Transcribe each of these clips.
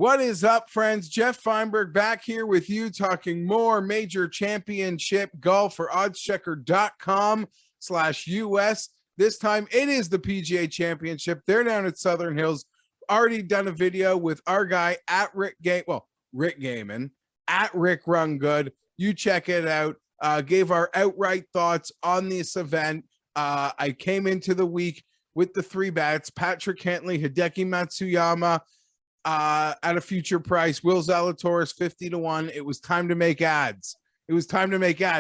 What is up, friends? Geoff Fienberg back here with you talking more major championship golf for oddschecker.com/US. This time it is the PGA Championship. They're down at Southern Hills. Already done a video with our guy at Rick Gaiman, at Rick Run Good. You check it out. Gave our outright thoughts on this event. I came into the week with the three bets: Patrick Cantlay, Hideki Matsuyama, at a future price, Will Zalatoris 50-1. It was time to make ads.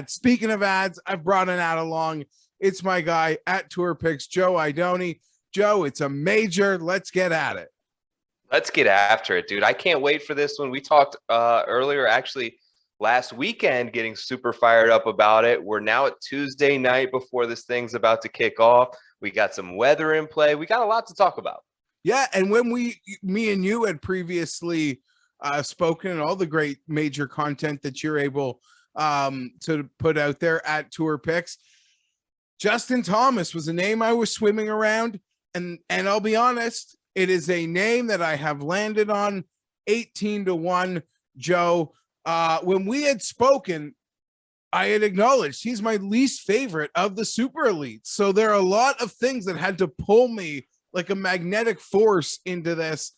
Speaking of ads, I've brought an ad along. It's my guy at Tour Picks, Joe Idone. Joe, it's a major. Let's get at it. Let's get after it, dude. I can't wait for this one. We talked earlier, actually, last weekend, getting super fired up about it. We're now at Tuesday night before this thing's about to kick off. We got some weather in play. We got a lot to talk about. Yeah, and when me and you had previously spoken, and all the great major content that you're able to put out there at Tour Picks, Justin Thomas was a name I was swimming around, and I'll be honest, it is a name that I have landed on 18-1. Joe, when we had spoken, I had acknowledged he's my least favorite of the super elites. So there are a lot of things that had to pull me like a magnetic force into this,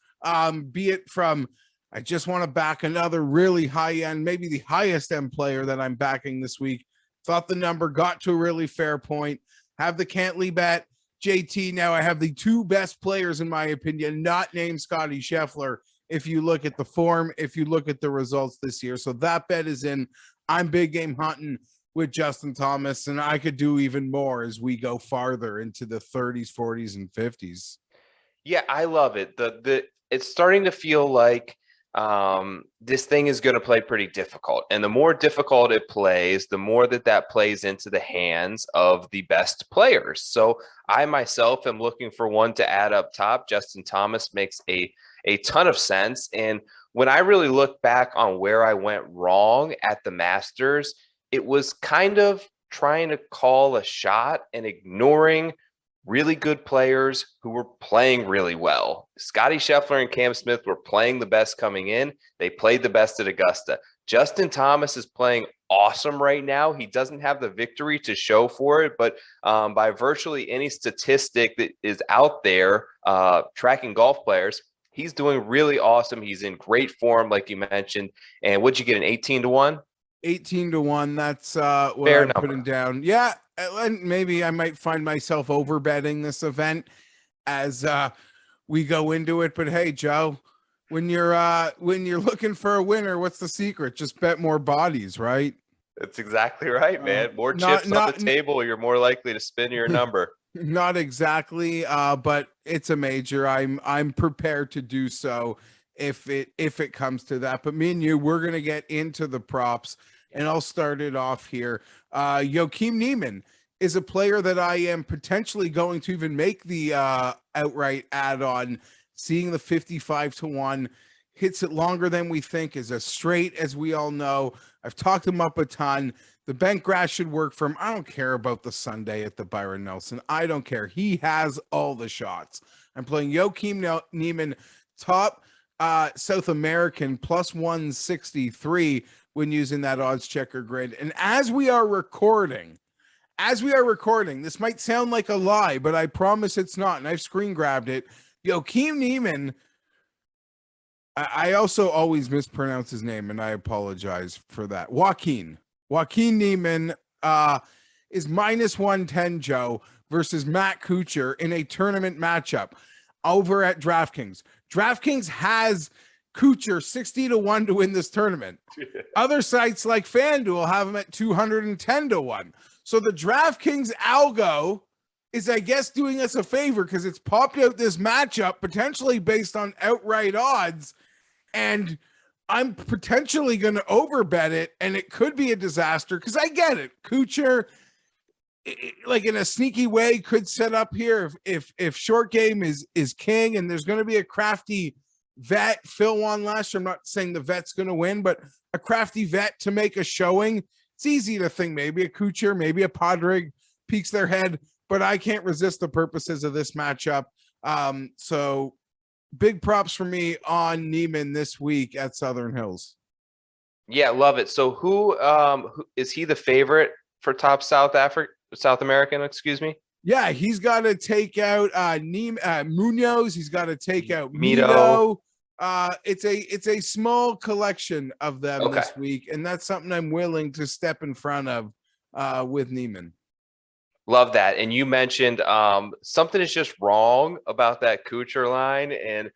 be it from, I just want to back another really high end, maybe the highest end player that I'm backing this week. Thought the number got to a really fair point. Have the Cantlay bet, JT. Now I have the two best players, in my opinion, not named Scotty Scheffler. If you look at the form, if you look at the results this year. So that bet is in. I'm big game hunting with Justin Thomas, and I could do even more as we go farther into the 30s, 40s, and 50s. Yeah, I love it. It's starting to feel like this thing is going to play pretty difficult. And the more difficult it plays, the more that plays into the hands of the best players. So I myself am looking for one to add up top. Justin Thomas makes a ton of sense. And when I really look back on where I went wrong at the Masters, it was kind of trying to call a shot and ignoring really good players who were playing really well. Scotty Scheffler and Cam Smith were playing the best coming in. They played the best at Augusta. Justin Thomas is playing awesome right now. He doesn't have the victory to show for it, but by virtually any statistic that is out there tracking golf players, he's doing really awesome. He's in great form, like you mentioned. And what'd you get, an 18-1? 18-1. That's what Fair I'm number. putting down. Yeah, and maybe I might find myself over betting this event as we go into it. But hey, Joe, when you're looking for a winner, what's the secret? Just bet more bodies, right? That's exactly right, man. More chips on the table, you're more likely to spin your number. Not exactly, but it's a major. I'm prepared to do so if it comes to that. But me and you, we're gonna get into the props, and I'll start it off here. Joaquin Niemann is a player that I am potentially going to even make the outright add-on. Seeing the 55-1, hits it longer than we think, is as straight as we all know. I've talked him up a ton. The bent grass should work for him. I don't care about the Sunday at the Byron Nelson. I don't care. He has all the shots. I'm playing Joaquin Niemann, top South American, plus 163 when using that odds checker grid. And as we are recording, this might sound like a lie, but I promise it's not. And I've screen grabbed it. Joaquin Niemann, I also always mispronounce his name, and I apologize for that. Joaquin Niemann is minus 110, Joe, versus Matt Kuchar in a tournament matchup over at DraftKings. DraftKings has Kuchar 60-1 to win this tournament. Other sites like FanDuel have him at 210-1. So the DraftKings algo is, I guess, doing us a favor because it's popped out this matchup potentially based on outright odds, and I'm potentially going to overbet it, and it could be a disaster because I get it. Kuchar, like in a sneaky way, could set up here if short game is king, and there's going to be a crafty vet. Phil won last year. I'm not saying the vet's going to win, but a crafty vet to make a showing. It's easy to think maybe a Kuchar, maybe a Padraig peeks their head, but I can't resist the purposes of this matchup. So big props for me on Niemann this week at Southern Hills. Yeah, love it. So who is he the favorite for top South American, excuse me? Yeah, he's got to take out Munoz. He's got to take out Mito. Mito. It's a small collection of them Okay. this week, and that's something I'm willing to step in front of with Niemann. Love that. And you mentioned something is just wrong about that Kuchar line. And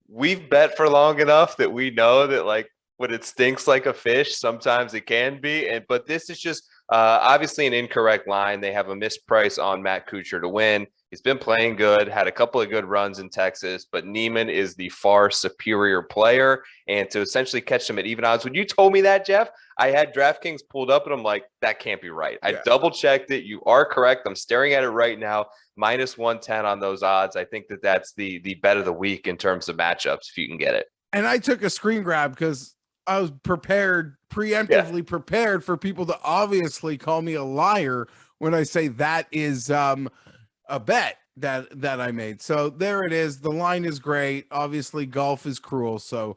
we've bet for long enough that we know that, like, when it stinks like a fish, sometimes it can be. But this is just obviously an incorrect line. They have a misprice on Matt Kuchar to win. He's been playing good, had a couple of good runs in Texas, but Niemann is the far superior player. And to essentially catch them at even odds, when you told me that, Jeff, I had DraftKings pulled up and I'm like, that can't be right. I double checked it. You are correct. I'm staring at it right now. Minus 110 on those odds. I think that that's the bet of the week in terms of matchups, if you can get it. And I took a screen grab because I was preemptively prepared for people to obviously call me a liar when I say that is a bet that I made. So there it is. The line is great. Obviously, golf is cruel. So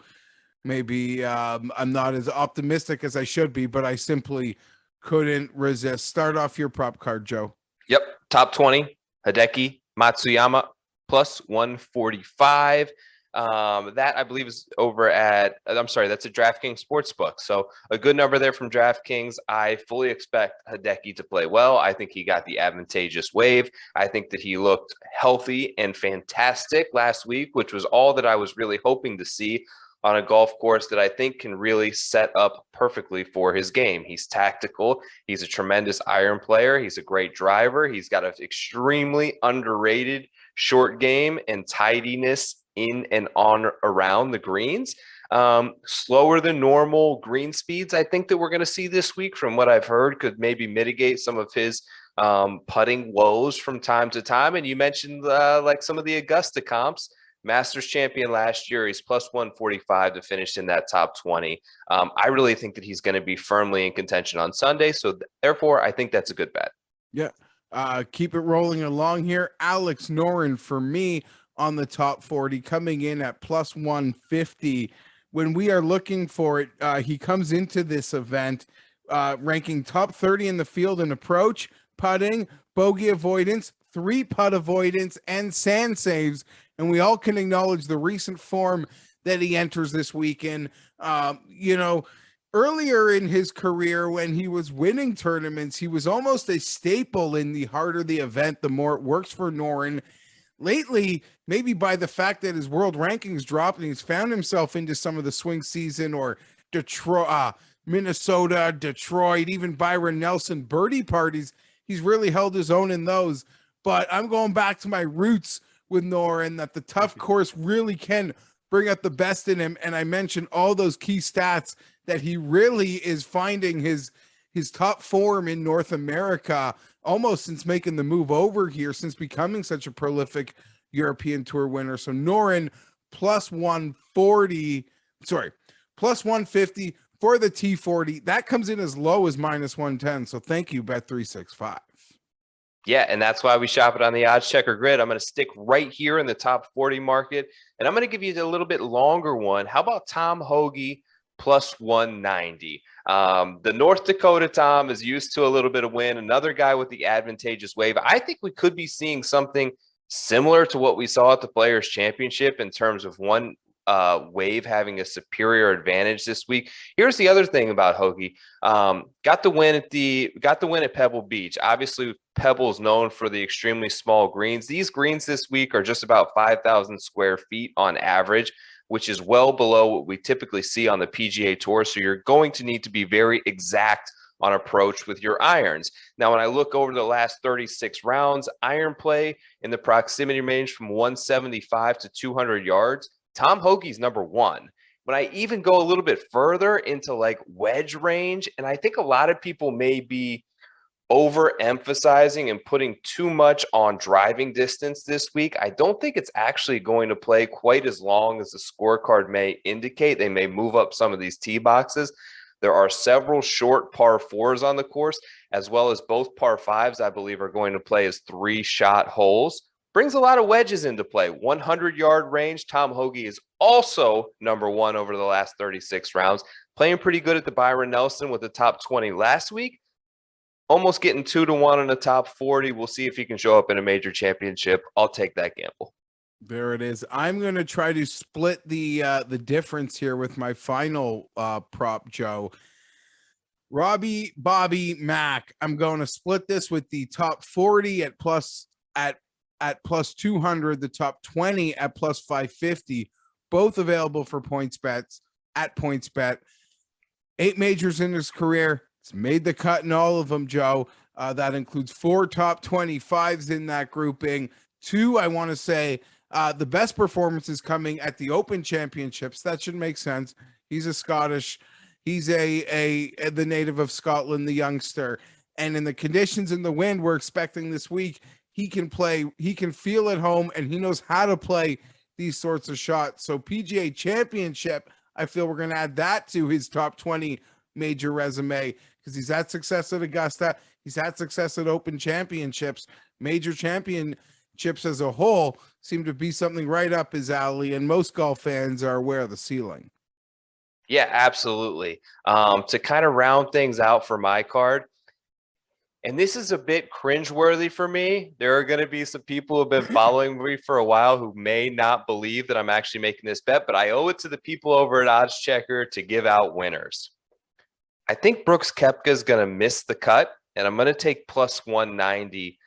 maybe I'm not as optimistic as I should be, but I simply couldn't resist. Start off your prop card, Joe. Yep. Top 20, Hideki Matsuyama, plus 145. That I believe is over at, I'm sorry, that's a DraftKings Sportsbook. So a good number there from DraftKings. I fully expect Hideki to play well. I think he got the advantageous wave. I think that he looked healthy and fantastic last week, which was all that I was really hoping to see on a golf course that I think can really set up perfectly for his game. He's tactical. He's a tremendous iron player. He's a great driver. He's got an extremely underrated short game and tidiness in and on around the greens. Slower than normal green speeds, I think that we're going to see this week, from what I've heard, could maybe mitigate some of his putting woes from time to time. And you mentioned like some of the Augusta comps. Masters champion last year. He's plus 145 to finish in that top 20. I really think that he's going to be firmly in contention on Sunday. So therefore, I think that's a good bet. Yeah. Keep it rolling along here. Alex Noren for me on the top 40, coming in at plus 150. When we are looking for it, he comes into this event ranking top 30 in the field in approach, putting, bogey avoidance, 3-putt avoidance, and sand saves. And we all can acknowledge the recent form that he enters this weekend. Earlier in his career, when he was winning tournaments, he was almost a staple in the harder the event, the more it works for Noren. Lately, maybe by the fact that his world rankings dropped and he's found himself into some of the swing season or Detroit, Minnesota, Detroit, even Byron Nelson birdie parties, he's really held his own in those. But I'm going back to my roots with Noren, that the tough course really can bring out the best in him. And I mentioned all those key stats that he really is finding his top form in North America almost since making the move over here, since becoming such a prolific European Tour winner. So Noren plus 150 for the T40. That comes in as low as minus 110. So thank you, Bet365. Yeah, and that's why we shop it on the odds checker grid. I'm going to stick right here in the top 40 market, and I'm going to give you a little bit longer one. How about Tom Hoge plus 190? The North Dakota Tom is used to a little bit of win. Another guy with the advantageous wave. I think we could be seeing something similar to what we saw at the Players Championship in terms of one wave having a superior advantage this week. Here's the other thing about Hoge. Got the win at Pebble Beach. Obviously, Pebble is known for the extremely small greens. These greens this week are just about 5,000 square feet on average, which is well below what we typically see on the PGA Tour. So you're going to need to be very exact on approach with your irons. Now, when I look over the last 36 rounds, iron play in the proximity range from 175 to 200 yards, Tom Hoge's number one. When I even go a little bit further into like wedge range, and I think a lot of people may be overemphasizing and putting too much on driving distance this week. I don't think it's actually going to play quite as long as the scorecard may indicate. They may move up some of these tee boxes. There are several short par fours on the course, as well as both par fives, I believe, are going to play as 3-shot holes. brings a lot of wedges into play. 100-yard range. Tom Hoge is also number one over the last 36 rounds. Playing pretty good at the Byron Nelson with the top 20 last week. Almost getting 2-1 in the top 40. We'll see if he can show up in a major championship. I'll take that gamble. There it is. I'm going to try to split the difference here with my final prop, Joe. Robbie, Bobby, Mac. I'm going to split this with the top 40 at plus 200, the top 20 at plus 550, both available for points bets at PointsBet. 8 majors in his career. It's made the cut in all of them, Joe. That includes 4 top 25s in that grouping. 2, I want to say, the best performances coming at the Open Championships. That should make sense. He's a Scottish. He's the native of Scotland, the youngster. And in the conditions in the wind we're expecting this week, he can play. He can feel at home, and he knows how to play these sorts of shots. So PGA Championship, I feel we're going to add that to his top 20 major resume because he's had success at Augusta. He's had success at Open Championships. Major championships as a whole seem to be something right up his alley, and most golf fans are aware of the ceiling. Yeah, absolutely. To kind of round things out for my card, and this is a bit cringeworthy for me. There are going to be some people who have been following me for a while who may not believe that I'm actually making this bet, but I owe it to the people over at Odds Checker to give out winners. I think Brooks Koepka is going to miss the cut, and I'm going to take plus 190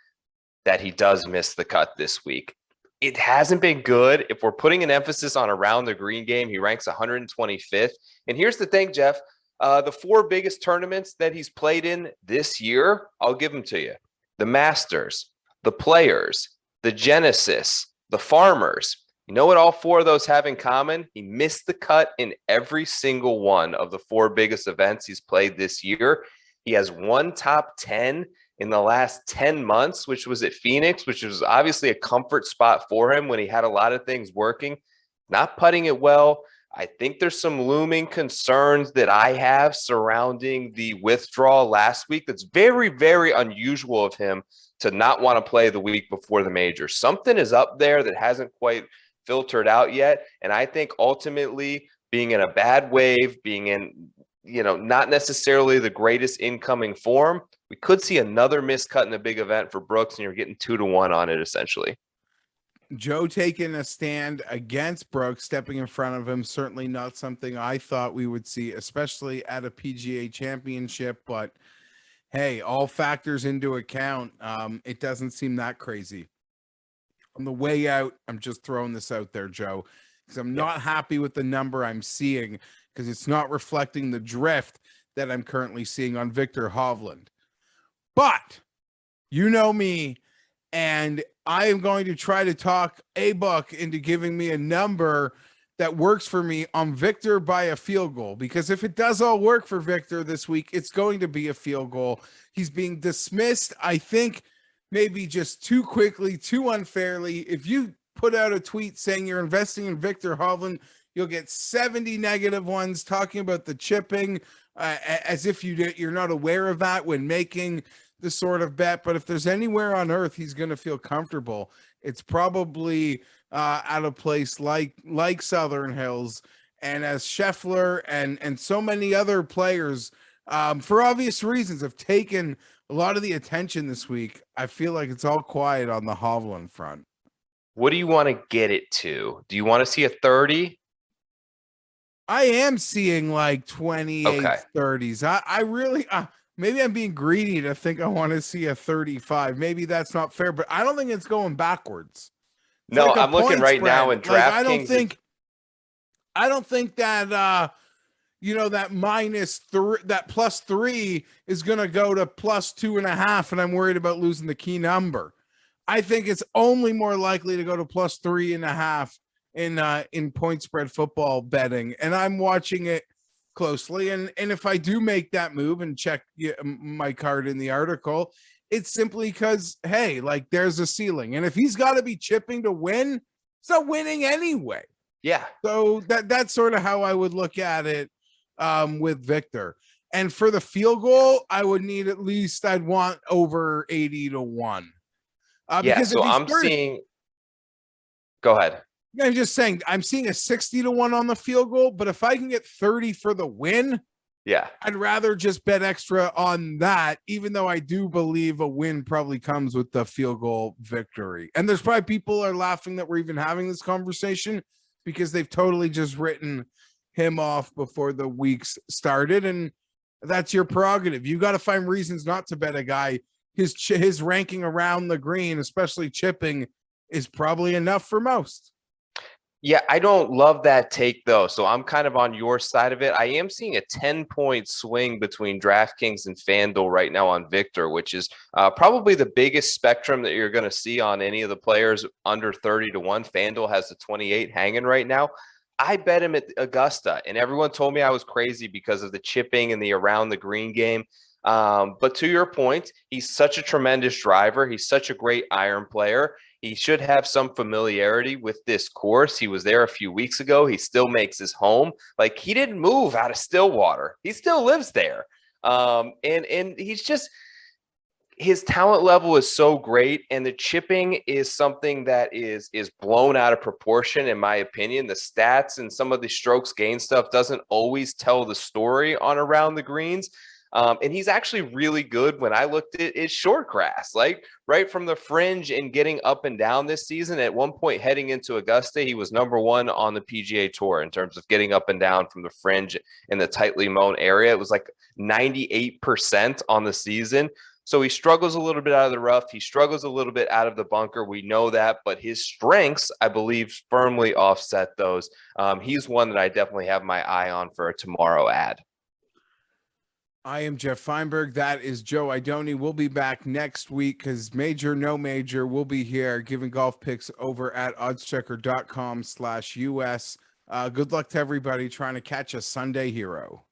that he does miss the cut this week. It hasn't been good. If we're putting an emphasis on around the green game, he ranks 125th. And here's the thing, Jeff. The 4 biggest tournaments that he's played in this year, I'll give them to you. The Masters, the Players, the Genesis, the Farmers. You know what all 4 of those have in common? He missed the cut in every single one of the 4 biggest events he's played this year. He has 1 top 10 in the last 10 months, which was at Phoenix, which was obviously a comfort spot for him when he had a lot of things working. Not putting it well. I think there's some looming concerns that I have surrounding the withdrawal last week. That's very, very unusual of him to not want to play the week before the major. Something is up there that hasn't quite filtered out yet. And I think ultimately being in a bad wave, being in, not necessarily the greatest incoming form, we could see another miscut in the big event for Brooks, and you're getting 2-1 on it essentially. Joe taking a stand against Brooks, stepping in front of him, certainly not something I thought we would see, especially at a PGA Championship. But hey, all factors into account, it doesn't seem that crazy. On the way out, I'm just throwing this out there, Joe, because I'm not happy with the number I'm seeing because it's not reflecting the drift that I'm currently seeing on Viktor Hovland. But you know me, and I am going to try to talk a buck into giving me a number that works for me on Viktor by a field goal. Because if it does all work for Viktor this week, it's going to be a field goal. He's being dismissed, I think, maybe just too quickly, too unfairly. If you put out a tweet saying you're investing in Viktor Hovland, you'll get 70 negative ones talking about the chipping as if you're not aware of that when making the sort of bet. But if there's anywhere on earth he's going to feel comfortable, it's probably at a place like Southern Hills. And as Scheffler and so many other players, for obvious reasons, have taken a lot of the attention this week, I feel like it's all quiet on the Hovland front. What do you want to get it to? Do you want to see a 30? I am seeing like 28, 30s. I really, maybe I'm being greedy to think I want to see a 35. Maybe that's not fair, but I don't think it's going backwards. It's no, like I'm looking right spread. now in DraftKings. Like, I don't think that, that that +3 is going to go to +2.5. And I'm worried about losing the key number. I think it's only more likely to go to +3.5 in point spread football betting. And I'm watching it closely. And if I do make that move and check my card in the article, it's simply because, hey, like there's a ceiling. And if he's got to be chipping to win, he's not winning anyway. Yeah. So that's sort of how I would look at it with Viktor. And for the field goal, I would need I'd want over 80-1. Yeah, so I'm seeing Go ahead. I'm just saying, I'm seeing a 60-1 on the field goal, but if I can get 30 for the win, Yeah. I'd rather just bet extra on that, even though I do believe a win probably comes with the field goal victory. And there's probably people are laughing that we're even having this conversation because they've totally just written him off before the weeks started. And that's your prerogative. You got to find reasons not to bet a guy. His ranking around the green, especially chipping, is probably enough for most. Yeah, I don't love that take though. So I'm kind of on your side of it. I am seeing a 10-point swing between DraftKings and FanDuel right now on Viktor, which is probably the biggest spectrum that you're going to see on any of the players under 30-1. FanDuel has the 28 hanging right now. I bet him at Augusta, and everyone told me I was crazy because of the chipping and the around the green game. But to your point, he's such a tremendous driver. He's such a great iron player. He should have some familiarity with this course. He was there a few weeks ago. He still makes his home. Like, he didn't move out of Stillwater. He still lives there. And he's just, his talent level is so great, and the chipping is something that is blown out of proportion, in my opinion. The stats and some of the strokes gain stuff doesn't always tell the story on around the greens. And he's actually really good. When I looked at it, short grass, like right from the fringe and getting up and down this season. At one point heading into Augusta, he was #1 on the PGA Tour in terms of getting up and down from the fringe in the tightly mown area. It was like 98% on the season. So he struggles a little bit out of the rough. He struggles a little bit out of the bunker. We know that, but his strengths, I believe, firmly offset those. He's one that I definitely have my eye on for a tomorrow ad. I am Geoff Fienberg. That is Joe Idone. We'll be back next week because major, no major, we'll be here giving golf picks over at oddschecker.com/US. Good luck to everybody trying to catch a Sunday hero.